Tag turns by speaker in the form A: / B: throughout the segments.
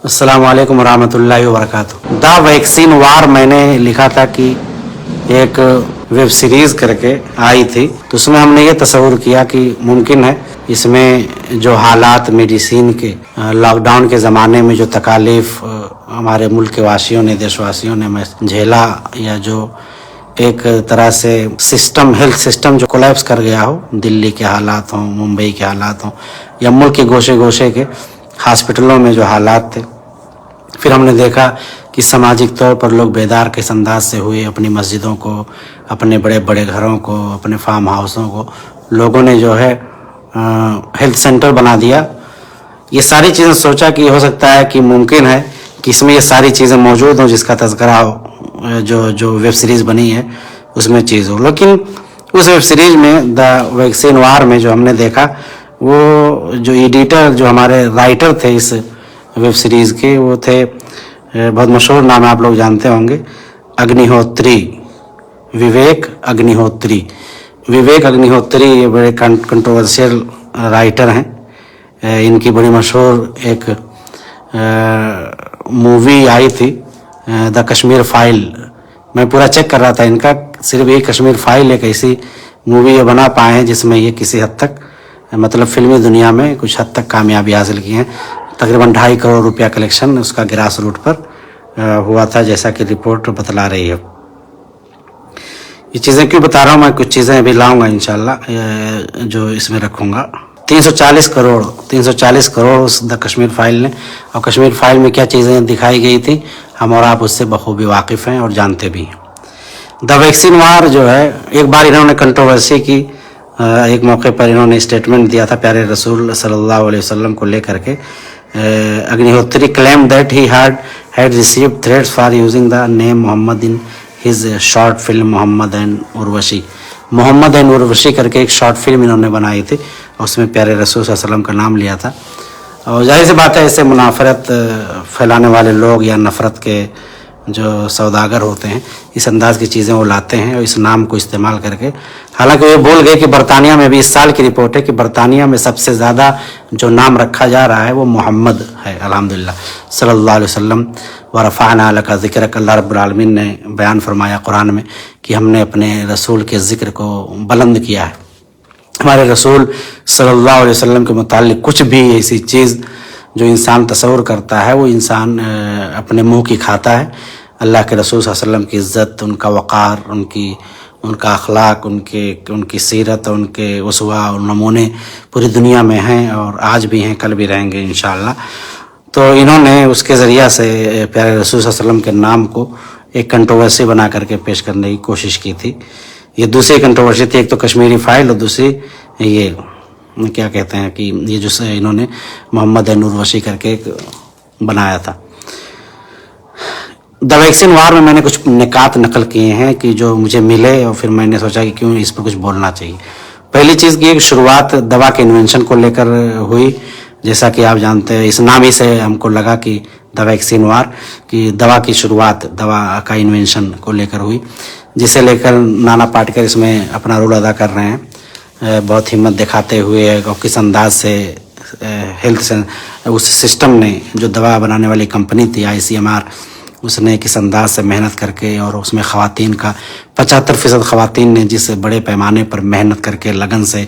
A: अस्सलाम वालेकुम वरहमतुल्लाहि वबरकातुहू। द वैक्सीन वार मैंने लिखा था कि एक वेब सीरीज करके आई थी, तो उसमें हमने ये तस्वुर किया कि मुमकिन है इसमें जो हालात मेडिसिन के लॉकडाउन के ज़माने में जो तकालीफ हमारे मुल्क के वासियों ने, देशवासियों ने झेला, या जो एक तरह से सिस्टम, हेल्थ सिस्टम जो कोलैप्स कर गया हो, दिल्ली के हालात हों, मुंबई के हालात हों, या मुल्क के गोशे गोशे के हॉस्पिटलों में जो हालात थे। फिर हमने देखा कि सामाजिक तौर पर लोग बेदार किस अंदाज से हुए, अपनी मस्जिदों को, अपने बड़े बड़े घरों को, अपने फार्म हाउसों को लोगों ने जो है हेल्थ सेंटर बना दिया। ये सारी चीज़ें सोचा कि हो सकता है कि मुमकिन है कि इसमें ये सारी चीज़ें मौजूद हों जिसका तज़किरा हो, जो वेब सीरीज़ बनी है उसमें चीज़ हो। लेकिन उस वेब सीरीज़ में द वैक्सीन वार में जो हमने देखा, वो जो एडिटर, जो हमारे राइटर थे इस वेब सीरीज़ के, वो थे, बहुत मशहूर नाम है, आप लोग जानते होंगे, अग्निहोत्री, विवेक अग्निहोत्री। विवेक अग्निहोत्री ये बड़े कंट्रोवर्शियल राइटर हैं। इनकी बड़ी मशहूर एक मूवी आई थी द कश्मीर फाइल। मैं पूरा चेक कर रहा था इनका, सिर्फ ये कश्मीर फाइल एक ऐसी मूवी ये बना पाए हैं जिसमें ये किसी हद तक, मतलब फिल्मी दुनिया में कुछ हद तक कामयाबी हासिल की है। तकरीबन 2.5 करोड़ रुपया कलेक्शन उसका ग्रास रूट पर हुआ था, जैसा कि रिपोर्ट बतला रही है। ये चीज़ें क्यों बता रहा हूँ, मैं कुछ चीज़ें अभी लाऊंगा इंशाल्लाह जो इसमें रखूँगा। 340 करोड़ उस द कश्मीर फाइल ने। और कश्मीर फाइल में क्या चीज़ें दिखाई गई थी, हम और आप उससे बखूबी वाकिफ़ हैं और जानते भी हैं। द वैक्सीन वार जो है, एक बार इन्होंने कंट्रोवर्सी की, एक मौके पर इन्होंने स्टेटमेंट दिया था प्यारे रसूल सल्लल्लाहु अलैहि वसल्लम को लेकर के। Agnihotri claim that he had received threats for using the name Mohammed in his short film Mohammed and Urvashi. Mohammed and Urvashi करके एक शॉर्ट फिल्म इन्होंने बनाई थी, और उसमें प्यारे रसूल सल्लल्लाहु अलैहि वसल्लम का नाम लिया था। और जाहिर सी बात है, ऐसे मुनाफरत फैलाने वाले लोग या नफ़रत के जो सौदागर होते हैं, इस अंदाज की चीज़ें वो लाते हैं और इस नाम को इस्तेमाल करके। हालांकि वो भूल गए कि बरतानिया में भी, इस साल की रिपोर्ट है कि बरतानिया में सबसे ज़्यादा जो नाम रखा जा रहा है वो मोहम्मद है, अल्हम्दुलिल्लाह सल्लल्लाहु अलैहि वसल्लम। व रफ़अना लका ज़िक्रक, अल्लाह रब्बुल आलमीन ने बयान फरमाया कुरान में कि हमने अपने रसूल के ज़िक्र को बुलंद किया है। हमारे रसूल सल्लल्लाहु अलैहि वसल्लम के मुताल्लिक़ कुछ भी ऐसी चीज़ जो इंसान तस्वुर करता है, वो इंसान अपने मुंह की खाता है। अल्लाह के रसूल सल्लल्लाहु अलैहि वसल्लम की इज़्ज़त, उनका वक़ार, उनका अखलाक, उनकी सीरत, उनके उसवा और नमूने पूरी दुनिया में हैं और आज भी हैं, कल भी रहेंगे इंशाअल्लाह। तो इन्होंने उसके ज़रिया से प्यारे रसूल सल्लल्लाहु अलैहि वसल्लम के नाम को एक कंट्रोवर्सी बना करके पेश करने की कोशिश की थी। ये दूसरी कंट्रोवर्सी थी, एक तो कश्मीरी फाइल और दूसरी ये क्या कहते हैं कि ये जो इन्होंने मोहम्मद एंड उर्वशी करके एक बनाया था। द वैक्सीन वार में मैंने कुछ निकात नकल किए हैं कि जो मुझे मिले, और फिर मैंने सोचा कि क्यों इस पर कुछ बोलना चाहिए। पहली चीज़ की शुरुआत दवा के इन्वेंशन को लेकर हुई। जैसा कि आप जानते हैं, इस नाम ही से हमको लगा कि द वैक्सीन वार, कि दवा की शुरुआत, दवा का इन्वेंशन को लेकर हुई, जिसे लेकर नाना पाटेकर इसमें अपना रोल अदा कर रहे हैं, बहुत हिम्मत दिखाते हुए। और किस अंदाज से हेल्थ से उस सिस्टम ने, जो दवा बनाने वाली कंपनी थी ICMR, उसने किस अंदाज से मेहनत करके, और उसमें ख़वातीन का 75% ख़वातीन ने जिस बड़े पैमाने पर मेहनत करके, लगन से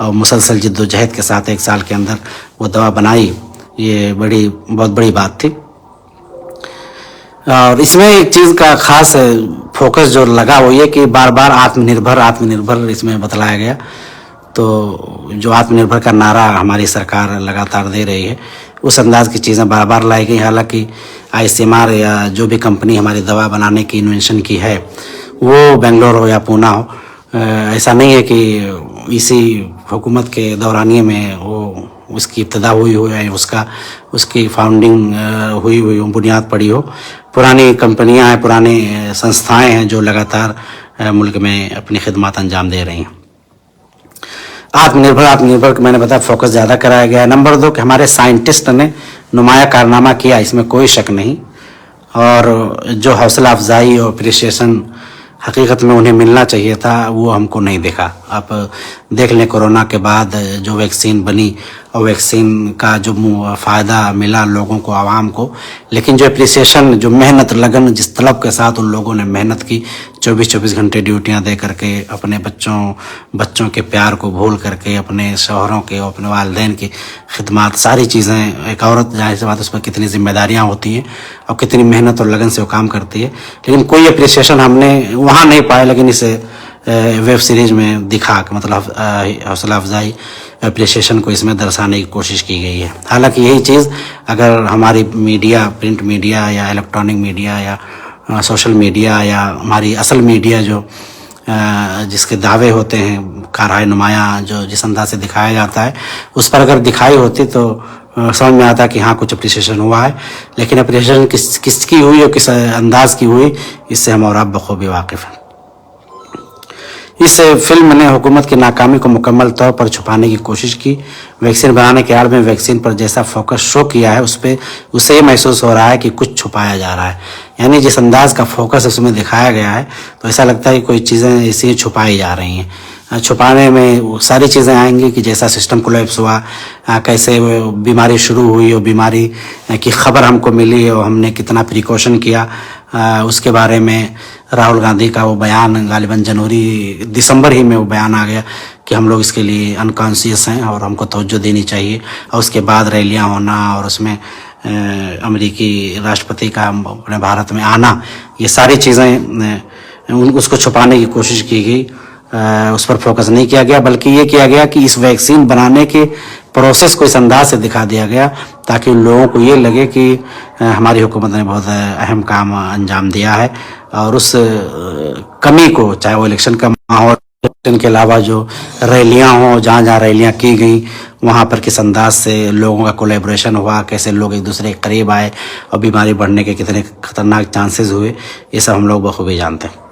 A: और मुसलसल जिद्दोजहद के साथ 1 साल के अंदर वो दवा बनाई, ये बहुत बड़ी बात थी। और इसमें एक चीज़ का ख़ास फोकस जो लगा वो ये कि बार बार आत्मनिर्भर इसमें बतलाया गया। तो जो आत्मनिर्भर का नारा हमारी सरकार लगातार दे रही है, उस अंदाज की चीज़ें बार बार लाई गई। हालांकि ICMR या जो भी कंपनी हमारी दवा बनाने की इन्वेंशन की है, वो बेंगलोर हो या पूना हो, ऐसा नहीं है कि इसी हुकूमत के दौरानिए में वो उसकी इब्तिदा हुई हो या उसकी फाउंडिंग हुई हो, बुनियाद पड़ी हो। पुरानी कंपनियां हैं, पुरानी संस्थाएं हैं जो लगातार मुल्क में अपनी खिदमत अंजाम दे रही हैं। आत्मनिर्भर मैंने बताया फोकस ज़्यादा कराया गया है। नंबर 2 कि हमारे साइंटिस्ट ने नुमाया कारनामा किया, इसमें कोई शक नहीं। और जो हौसला अफजाई और अप्रिसिएशन हकीकत में उन्हें मिलना चाहिए था, वो हमको नहीं देखा। आप देख लें, कोरोना के बाद जो वैक्सीन बनी اور ویکسین کا جو فائدہ ملا لوگوں کو، عوام کو، لیکن جو اپریسیشن، جو محنت، لگن، جس طلب کے ساتھ ان لوگوں نے محنت کی، 24 گھنٹے ڈیوٹیاں دے کر کے، اپنے بچوں کے پیار کو بھول کر کے، اپنے شوہروں کے، اپنے والدین کی خدمات، ساری چیزیں، ایک عورت ظاہر سی بات اس پر کتنی ذمہ داریاں ہوتی ہیں اور کتنی محنت اور لگن سے وہ کام کرتی ہے، لیکن کوئی اپریسیشن ہم نے وہاں نہیں پایا، لیکن اسے ویب سیریز میں دکھا کے مطلب حوصلہ افزائی، اپریسیشن کو اس میں درسانے کی کوشش کی گئی ہے۔ حالانکہ یہی چیز اگر ہماری میڈیا، پرنٹ میڈیا یا الیکٹرانک میڈیا یا سوشل میڈیا یا ہماری اصل میڈیا جو جس کے دعوے ہوتے ہیں، کارہائے نمایاں جو جس انداز سے دکھایا جاتا ہے، اس پر اگر دکھائی ہوتی تو سمجھ میں آتا کہ ہاں کچھ اپریسیشن ہوا ہے، لیکن اپریسیشن کس کی ہوئی اور کس انداز کی ہوئی، اس سے ہم اور آپ بخوبی واقف ہیں۔ اس فلم نے حکومت کی ناکامی کو مکمل طور پر چھپانے کی کوشش کی۔ ویکسین بنانے کے آڑ میں ویکسین پر جیسا فوکس شو کیا ہے، اس سے یہ محسوس ہو رہا ہے کہ کچھ چھپایا جا رہا ہے، یعنی جس انداز کا فوکس اس میں دکھایا گیا ہے تو ایسا لگتا ہے کہ کوئی چیزیں ایسی چھپائی جا رہی ہیں۔ چھپانے میں وہ ساری چیزیں آئیں گی کہ جیسا سسٹم کولیپس ہوا، کیسے بیماری شروع ہوئی اور بیماری کی خبر ہم کو ملی اور ہم نے کتنا پریکاشن کیا، اس کے بارے میں راہل گاندھی کا وہ بیان غالباً دسمبر ہی میں وہ بیان آ گیا کہ ہم لوگ اس کے لیے انکانشیس ہیں اور ہم کو توجہ دینی چاہیے، اور اس کے بعد ریلیاں ہونا اور اس میں امریکی راشٹرپتی کا اپنے بھارت میں آنا، یہ ساری چیزیں اس کو چھپانے کی کوشش کی گئی، اس پر فوکس نہیں کیا گیا، بلکہ یہ کیا گیا کہ اس ویکسین بنانے کے پروسیس کو اس انداز سے دکھا دیا گیا تاکہ لوگوں کو یہ لگے کہ ہماری حکومت نے بہت اہم کام انجام دیا ہے، اور اس کمی کو، چاہے وہ الیکشن کا ماحول، الیکشن کے علاوہ جو ریلیاں ہوں، جہاں جہاں ریلیاں کی گئیں وہاں پر کس انداز سے لوگوں کا کولیبریشن ہوا، کیسے لوگ ایک دوسرے کے قریب آئے اور بیماری بڑھنے کے کتنے خطرناک چانسز ہوئے، یہ سب ہم لوگ بخوبی جانتے ہیں۔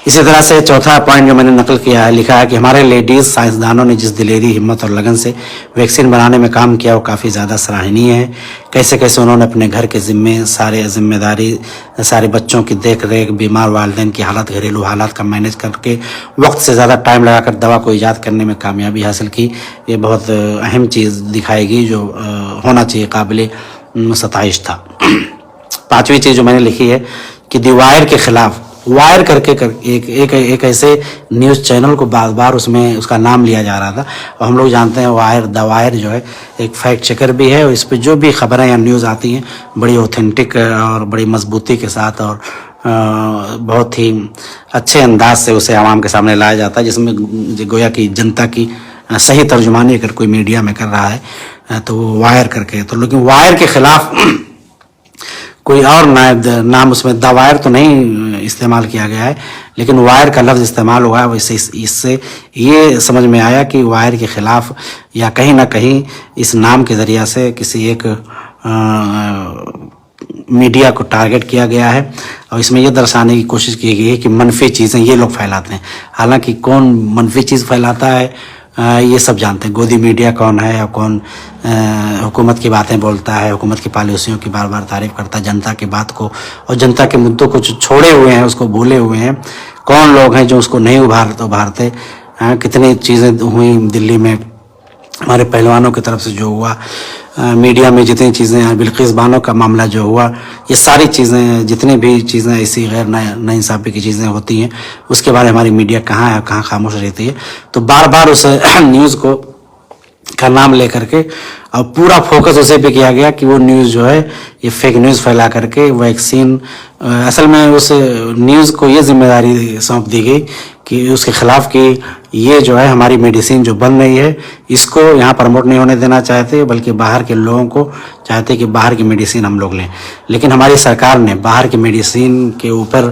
A: اسی طرح سے چوتھا پوائنٹ جو میں نے نقل کیا ہے، لکھا ہے کہ ہمارے لیڈیز سائنسدانوں نے جس دلیری، ہمت اور لگن سے ویکسین بنانے میں کام کیا وہ کافی زیادہ سراہنیہ ہے۔ کیسے انہوں نے اپنے گھر کے ذمہ داری، سارے بچوں کی دیکھ ریکھ، بیمار والدین کی حالت، گھریلو حالات کا مینیج کر کے وقت سے زیادہ ٹائم لگا کر دوا کو ایجاد کرنے میں کامیابی حاصل کی، یہ بہت اہم چیز دکھائے گی جو ہونا چاہیے، قابل ستائش تھا۔ پانچویں چیز جو میں نے لکھی ہے کہ دی وائر کے خلاف، وائر کر کے ایک ایسے نیوز چینل کو بار بار اس کا نام لیا جا رہا تھا، اور ہم لوگ جانتے ہیں دا وائر جو ہے ایک فیکٹ چیکر بھی ہے، اور اس پہ جو بھی خبریں یا نیوز آتی ہیں بڑی اوتھینٹک اور بڑی مضبوطی کے ساتھ اور بہت ہی اچھے انداز سے اسے عوام کے سامنے لایا جاتا ہے، جس میں گویا کہ جنتا کی صحیح ترجمانی اگر کوئی میڈیا میں کر رہا ہے تو وہ وائر کر کے، تو لیکن وائر کے خلاف کوئی اور نام اس میں دا وائر تو نہیں استعمال کیا گیا ہے، لیکن وائر کا لفظ استعمال ہوا ہے، اس سے یہ سمجھ میں آیا کہ وائر کے خلاف یا کہیں نہ کہیں اس نام کے ذریعہ سے کسی ایک میڈیا کو ٹارگٹ کیا گیا ہے، اور اس میں یہ درسانے کی کوشش کی گئی ہے کہ منفی چیزیں یہ لوگ پھیلاتے ہیں۔ حالانکہ کون منفی چیز پھیلاتا ہے یہ سب جانتے ہیں، گودی میڈیا کون ہے اور کون حکومت کی باتیں بولتا ہے، حکومت کی پالیسیوں کی بار بار تعریف کرتا ہے، جنتا کی بات کو اور جنتا کے مدعوں کو چھوڑے ہوئے ہیں، اس کو بھولے ہوئے ہیں، کون لوگ ہیں جو اس کو نہیں ابھارتے۔ کتنی چیزیں ہوئیں دلی میں ہمارے پہلوانوں کی طرف سے جو ہوا، میڈیا میں جتنی چیزیں ہیں، بلقیس بانو کا معاملہ جو ہوا، یہ ساری چیزیں، جتنی بھی چیزیں ایسی غیر ناانصافی کی چیزیں ہوتی ہیں، اس کے بارے ہماری میڈیا کہاں ہے، کہاں خاموش رہتی ہے۔ تو بار بار اس نیوز کا نام لے کر کے اور پورا فوکس اسے پہ کیا گیا کہ وہ نیوز جو ہے یہ فیک نیوز پھیلا کر کے ویکسین، اصل میں اس نیوز کو یہ ذمہ داری سونپ دی گئی کہ اس کے خلاف کہ یہ جو ہے ہماری میڈیسین جو بن رہی ہے اس کو یہاں پروموٹ نہیں ہونے دینا چاہتے، بلکہ باہر کے لوگوں کو چاہتے کہ باہر کی میڈیسین ہم لوگ لیں۔ لیکن ہماری سرکار نے باہر کی میڈیسین کے اوپر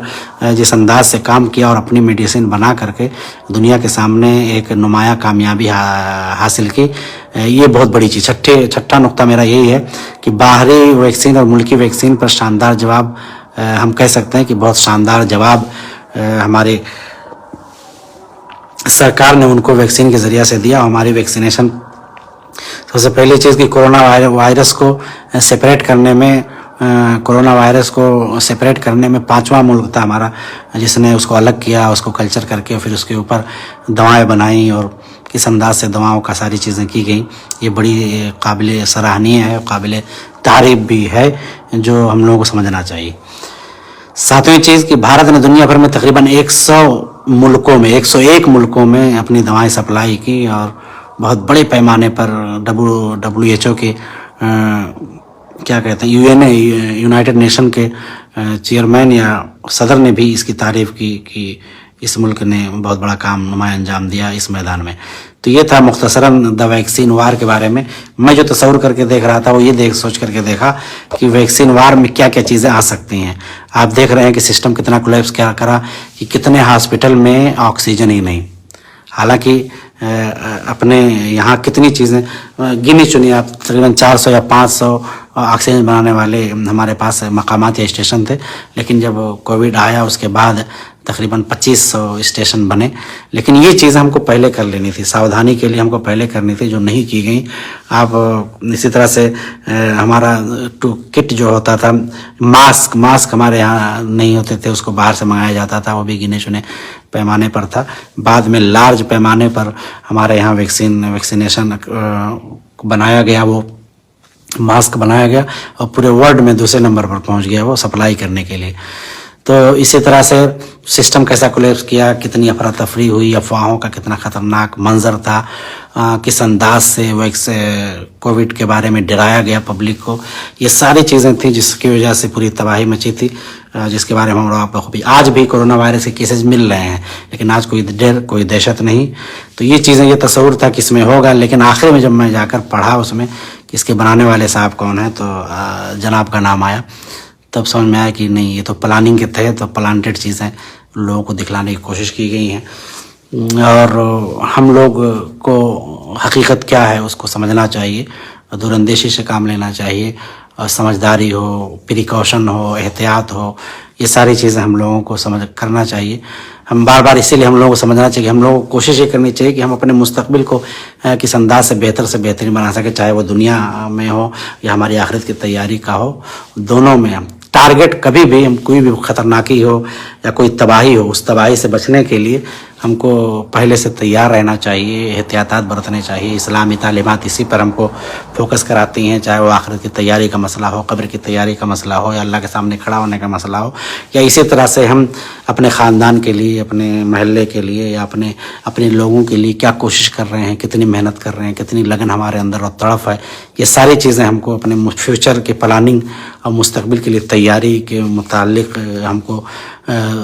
A: جس انداز سے کام کیا اور اپنی میڈیسین بنا کر کے دنیا کے سامنے ایک نمایاں کامیابی حاصل کی، یہ بہت بڑی چیز۔ چھٹا نقطہ میرا یہی ہے کہ باہری ویکسین اور ملکی ویکسین پر شاندار جواب، ہم کہہ سکتے ہیں کہ بہت شاندار جواب ہمارے سرکار نے ان کو ویکسین کے ذریعہ سے دیا۔ ہماری ویکسینیشن سب سے پہلی چیز کہ کورونا وائرس کو سپریٹ کرنے میں پانچواں ملک تھا ہمارا جس نے اس کو الگ کیا، اس کو کلچر کر کے پھر اس کے اوپر دوائیں بنائیں اور किस अंदाज से दवाओं का सारी चीज़ें की गई, ये बड़ी काबिल सराहनीय है, काबिल तारीफ भी है, जो हम लोगों को समझना चाहिए। सातवीं चीज़ कि भारत ने दुनिया भर में तकरीबन 101 मुल्कों में अपनी दवाएं सप्लाई की और बहुत बड़े पैमाने पर WHO के क्या कहते हैं यूएनए यूनाइटेड नेशन के चेयरमैन या सदर ने भी इसकी तारीफ की कि इस मुल्क ने बहुत बड़ा काम नुमाया अंजाम दिया इस मैदान में। तो ये था मुख्तसरन द वैक्सीन वार के बारे में। मैं जो तस्वुर करके देख रहा था वो ये सोच करके देखा कि वैक्सीन वार में क्या क्या चीज़ें आ सकती हैं। आप देख रहे हैं कि सिस्टम कितना कोलैप्स क्या करा कि कितने हॉस्पिटल में ऑक्सीजन ही नहीं। हालांकि अपने यहाँ कितनी चीज़ें गिनी चुनी, आप तकरीबन 400 या 500 ऑक्सीजन बनाने वाले हमारे पास मकामात या स्टेशन थे, लेकिन जब कोविड आया उसके बाद तकरीबन 2500 स्टेशन बने। लेकिन ये चीज़ हमको पहले कर लेनी थी, सावधानी के लिए हमको पहले करनी थी, जो नहीं की गई। आप इसी तरह से हमारा किट जो होता था, मास्क हमारे यहाँ नहीं होते थे, उसको बाहर से मंगाया जाता था, वो भी गिने चुने पैमाने पर था। बाद में लार्ज पैमाने पर हमारे यहाँ वैक्सीनेशन बनाया गया, वो मास्क बनाया गया और पूरे वर्ल्ड में दूसरे नंबर पर पहुंच गया वो सप्लाई करने के लिए। तो इसी तरह से सिस्टम कैसा कोलैप्स किया, कितनी अफरा तफरी हुई, अफवाहों का कितना खतरनाक मंजर था, किस अंदाज से कोविड के बारे में डराया गया पब्लिक को, ये सारी चीज़ें थी जिसकी वजह से पूरी तबाही मची थी, जिसके बारे में हम लोग आप लोग आज भी कोरोना वायरस के केसेस मिल रहे हैं, लेकिन आज कोई डर कोई दहशत नहीं। तो ये चीज़ें, ये तस्वुर था कि इसमें होगा, लेकिन आखिर में जब मैं जाकर पढ़ा उसमें कि इसके बनाने वाले साहब कौन है, तो जनाब का नाम आया, तब समझ में आया कि नहीं, ये तो प्लानिंग के तहत तो प्लांटेड चीज़ें लोगों को दिखलाने की कोशिश की गई हैं। और हम लोग को हकीकत क्या है उसको समझना चाहिए, दूरंदेशी से काम लेना चाहिए, और समझदारी हो, प्रिकॉशन हो, एहतियात हो, ये सारी चीज़ें हम लोगों को करना चाहिए। हम बार बार इसीलिए हम लोगों को समझना चाहिए कि हम लोगों को कोशिश ये करनी चाहिए कि हम अपने मुस्तकबिल को किस अंदाज से बेहतरीन बना सके, चाहे वो दुनिया में हो या हमारी आखिरत की तैयारी का हो। दोनों में हम टारगेट कभी भी, हम कोई भी खतरनाकी हो या कोई तबाही हो, उस तबाही से बचने के लिए हमको पहले से तैयार रहना चाहिए, एहतियातात बरतने चाहिए। इस्लामी तालीमात इसी पर हमको फोकस कराती हैं, चाहे वो आखिरत की तैयारी का मसला हो, कब्र की तैयारी का मसला हो, या अल्लाह के सामने खड़ा होने का मसला हो, या इसी तरह से हम अपने ख़ानदान के लिए, अपने महल्ले के लिए, या अपने लोगों के लिए क्या कोशिश कर रहे हैं, कितनी मेहनत कर रहे हैं, कितनी लगन हमारे अंदर और तड़फ है, ये सारी चीज़ें हमको अपने फ्यूचर के प्लानिंग और मुस्तकबिल के लिए तैयारी के मुतालिक हमको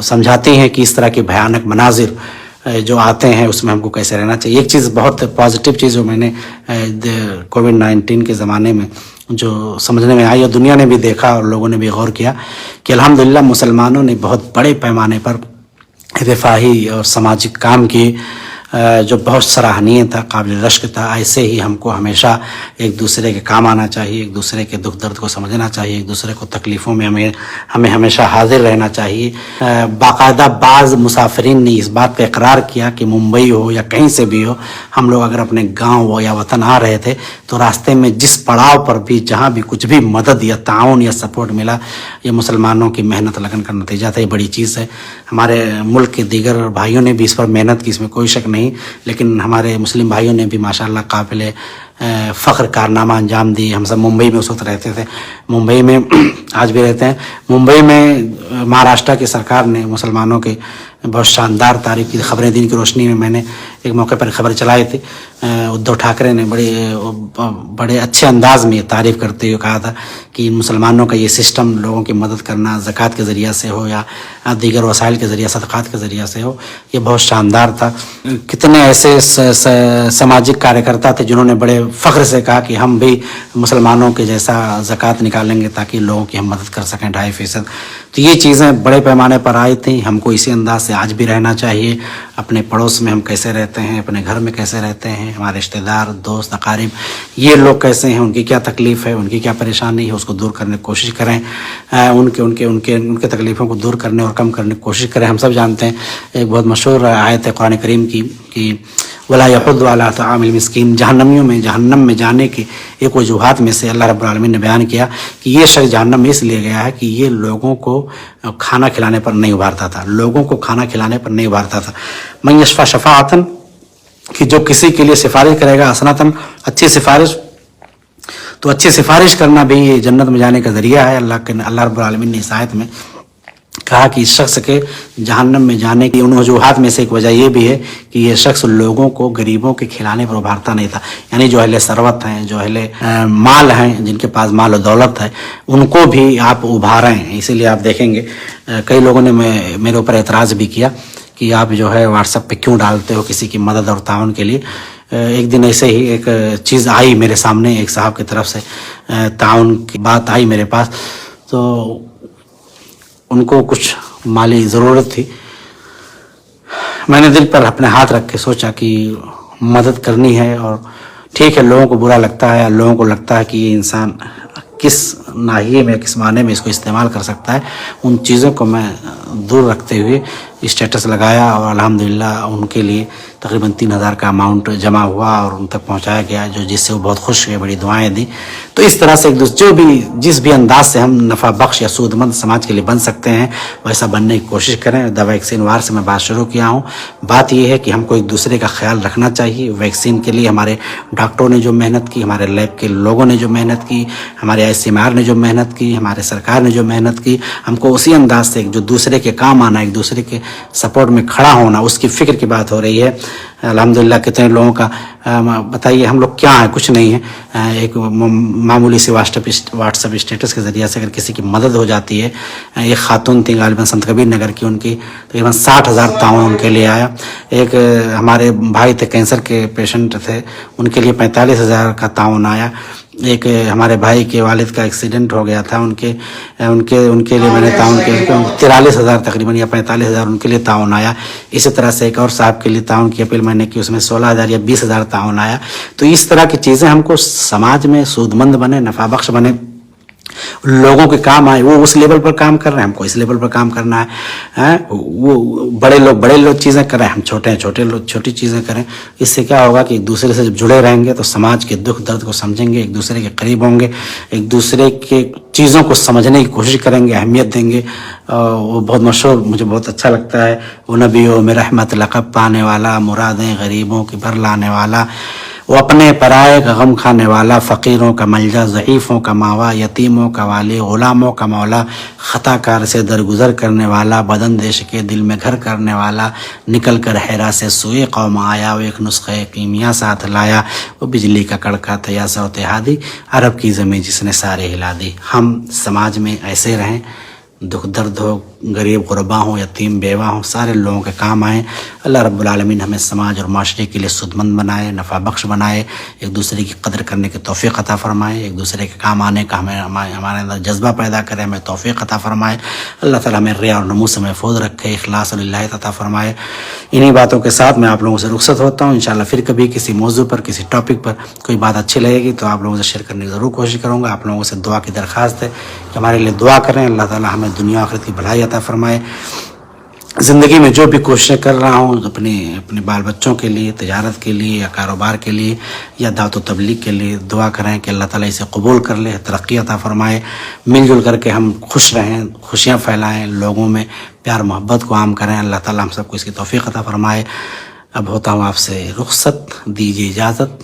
A: समझाती हैं कि इस तरह के भयानक मनाजिर जो आते हैं उसमें हमको कैसे रहना चाहिए। एक चीज़, बहुत पॉजिटिव चीज़ जो मैंने कोविड-19 के ज़माने में जो समझने में आई और दुनिया ने भी देखा और लोगों ने भी गौर किया कि अल्हम्दुलिल्लाह मुसलमानों ने बहुत बड़े पैमाने पर रिफाही और सामाजिक काम किए, जो बहुत सराहनीय था, काबिल रश्क था। ऐसे ही हमको हमेशा एक दूसरे के काम आना चाहिए, एक दूसरे के दुख दर्द को समझना चाहिए, एक दूसरे को तकलीफ़ों में हमें हमेशा हाजिर रहना चाहिए। बाकायदा बाज़ मुसाफिरीन ने इस बात पर इकरार किया कि मुंबई हो या कहीं से भी हो, हम लोग अगर अपने गाँव या वतन आ रहे थे तो रास्ते में जिस पड़ाव पर भी, जहाँ भी कुछ भी मदद या ताउन या सपोर्ट मिला, ये मुसलमानों की मेहनत लगन का नतीजा था। ये बड़ी चीज़ है। हमारे मुल्क के दीगर भाइयों ने भी इस पर मेहनत की, इसमें कोई शक नहीं, लेकिन हमारे मुस्लिम भाइयों ने भी माशाअल्लाह काबिल फ़ख्र कारनामा अंजाम दिए। हम सब मुंबई में उस वक्त रहते थे, मुंबई में आज भी रहते हैं। मुंबई में महाराष्ट्र की सरकार ने मुसलमानों के बहुत शानदार तारीफ की। खबरें दिन की रोशनी में मैंने एक मौके पर खबर चलाई थी, उद्धव ठाकरे ने बड़े अच्छे अंदाज में तारीफ़ करते हुए कहा था कि मुसलमानों का ये सिस्टम, लोगों की मदद करना ज़कात के ज़रिए से हो या दीगर वसाइल के ज़रिए, सदक़ात के ज़रिए से हो, ये बहुत शानदार था। कितने ऐसे सामाजिक कार्यकर्ता थे जिन्होंने बड़े फ़ख्र से कहा कि हम भी मुसलमानों के जैसा ज़कात निकालेंगे ताकि लोगों की हम मदद कर सकें 2.5%। तो ये चीज़ें बड़े पैमाने पर आई थी। हमको इसी अंदाज से आज भी रहना चाहिए। अपने पड़ोस में हम कैसे रहते हैं, अपने घर में कैसे रहते हैं, हमारे रिश्तेदार, दोस्त, अकारिब, ये लोग कैसे हैं, उनकी क्या तकलीफ़ है, उनकी क्या परेशानी है, उसको दूर करने की कोशिश करें। उनके तकलीफ़ों को दूर करने और कम करने की कोशिश करें। हम सब जानते हैं, एक बहुत मशहूर आयत है कुरान करीम की कि वला यहुद्दु अला तामिल मिस्कीन। जहन्नम में जाने के एक वजूहात में से अल्लाह रब्बुल आलमीन ने बयान किया कि ये शख्स जहन्नम में इसलिए गया है कि ये लोगों को खाना खिलाने पर नहीं उभारता था, लोगों को खाना खिलाने पर नहीं उभारता था। मन यशफा शफाअतन کہ جو کسی کے لیے سفارش کرے گا حسنتاً اچھی سفارش، تو اچھی سفارش کرنا بھی جنت میں جانے کا ذریعہ ہے۔ اللہ رب العالمین نے اس آیت میں کہا کہ اس شخص کے جہنم میں جانے کی ان وجوہات میں سے ایک وجہ یہ بھی ہے کہ یہ شخص لوگوں کو غریبوں کے کھلانے پر ابھارتا نہیں تھا، یعنی جو اہل ثروت ہیں، جو اہل مال ہیں، جن کے پاس مال و دولت ہے، ان کو بھی آپ ابھاریں ہیں۔ اسی لیے آپ دیکھیں گے کئی لوگوں نے میرے اوپر اعتراض بھی کیا کہ آپ جو ہے واٹس ایپ پہ کیوں ڈالتے ہو کسی کی مدد اور تعاون کے لیے۔ ایک دن ایسے ہی ایک چیز آئی میرے سامنے، ایک صاحب کی طرف سے تعاون کی بات آئی میرے پاس، تو ان کو کچھ مالی ضرورت تھی۔ میں نے دل پر اپنے ہاتھ رکھ کے سوچا کہ مدد کرنی ہے، اور ٹھیک ہے لوگوں کو برا لگتا ہے، لوگوں کو لگتا ہے کہ یہ انسان کس ناحیے میں کس معنی میں اس کو استعمال کر سکتا ہے، ان چیزوں کو میں دور رکھتے ہوئے اسٹیٹس لگایا، اور الحمدللہ ان کے لیے تقریباً 3000 کا اماؤنٹ جمع ہوا اور ان تک پہنچایا گیا، جس سے وہ بہت خوش ہوئے، بڑی دعائیں دیں۔ تو اس طرح سے جس بھی انداز سے ہم نفع بخش یا سود مند سماج کے لیے بن سکتے ہیں ویسا بننے کی کوشش کریں۔ ویکسین وار سے میں بات شروع کیا ہوں، بات یہ ہے کہ ہم کو ایک دوسرے کا خیال رکھنا چاہیے۔ ویکسین کے لیے ہمارے ڈاکٹروں نے جو محنت کی، ہمارے لیب کے لوگوں نے جو محنت کی، ہمارے ICMR نے جو محنت کی، ہمارے سرکار نے جو محنت کی، ہم کو اسی انداز سے جو دوسرے کے کام آنا، ایک دوسرے کے سپورٹ میں کھڑا ہونا، اس کی فکر کی بات ہو رہی ہے۔ الحمدللہ کتنے لوگوں کا بتائیے ہم لوگ کیا ہیں، کچھ نہیں ہے، ایک معمولی سی واٹس ایپ اسٹیٹس کے ذریعے سے اگر کسی کی مدد ہو جاتی ہے۔ ایک خاتون تھی غالباً سنت کبیر نگر کی، ان کی تقریباً 60,000 تعاون ان کے لیے آیا۔ ایک ہمارے بھائی تھے، کینسر کے پیشنٹ تھے، ان کے لیے 45,000 کا تعاون آیا۔ ایک ہمارے بھائی کے والد کا ایکسیڈنٹ ہو گیا تھا، ان کے لیے میں نے تعاون کیا، 43,000 تقریباً یا 45,000 ان کے لیے تعاون آیا۔ اسی طرح سے ایک اور صاحب کے لیے تعاون کی اپیل میں نے کی، اس میں 16,000 یا 20,000 تعاون آیا۔ تو اس طرح کی چیزیں ہم کو سماج میں سود مند بنے، نفع بخش بنے، لوگوں کے کام آئے۔ وہ اس لیول پر کام کر رہے ہیں، ہم کو اس لیول پر کام کرنا ہے۔ وہ بڑے لوگ چیزیں کر رہے ہیں، ہم چھوٹے لوگ چھوٹی چیزیں کریں۔ اس سے کیا ہوگا کہ ایک دوسرے سے جب جڑے رہیں گے تو سماج کے دکھ درد کو سمجھیں گے، ایک دوسرے کے قریب ہوں گے، ایک دوسرے کے چیزوں کو سمجھنے کی کوشش کریں گے، اہمیت دیں گے۔ وہ بہت مشہور، مجھے بہت اچھا لگتا ہے، وہ نبیوں میں رحمت لقب پانے والا، مرادیں غریبوں کی بھر لانے والا، وہ اپنے پرائے کا غم کھانے والا، فقیروں کا ملجا، ضعیفوں کا ماوا، یتیموں کا والی، غلاموں کا مولا، خطا کار سے درگزر کرنے والا، بدن دیش کے دل میں گھر کرنے والا، نکل کر حیرا سے سوئے قوم آیا، وہ ایک نسخہ کیمیا ساتھ لایا، وہ بجلی کا کڑکا تھا سوت ہادی، عرب کی زمین جس نے سارے ہلا دی۔ ہم سماج میں ایسے رہیں، دکھ درد ہو، غریب غربا ہوں، یتیم بیوہ ہوں، سارے لوگوں کے کام آئیں۔ اللہ رب العالمین ہمیں سماج اور معاشرے کے لیے سودمند بنائے، نفع بخش بنائے، ایک دوسرے کی قدر کرنے کی توفیق عطا فرمائے، ایک دوسرے کے کام آنے کا ہمارے اندر جذبہ پیدا کرے، ہمیں توفیق عطا فرمائے۔ اللہ تعالیٰ ہمیں ریا اور نمو سے محفوظ رکھے، اخلاص للہ عطا فرمائے۔ انہی باتوں کے ساتھ میں آپ لوگوں سے رخصت ہوتا ہوں۔ انشاءاللہ پھر کبھی کسی موضوع پر، کسی ٹاپک پر کوئی بات اچھی لگے گی تو آپ لوگوں سے شیئر کرنے کی ضرور کوشش کروں گا۔ آپ لوگوں سے دعا کی درخواست ہے کہ ہمارے لیے دعا کریں، اللہ تعالیٰ ہمیں دنیا آخرت کی بھلائی عطا فرمائے۔ زندگی میں جو بھی کوششیں کر رہا ہوں اپنے بال بچوں کے لیے، تجارت کے لیے یا کاروبار کے لیے یا دعوت و تبلیغ کے لیے، دعا کریں کہ اللہ تعالیٰ اسے قبول کر لے، ترقی عطا فرمائے، مل جل کر کے ہم خوش رہیں، خوشیاں پھیلائیں، لوگوں میں پیار محبت کو عام کریں۔ اللہ تعالیٰ ہم سب کو اس کی توفیق عطا فرمائے۔ اب ہوتا ہوں آپ سے رخصت، دیجیے اجازت،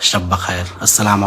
A: شب بخیر، السلام علیکم۔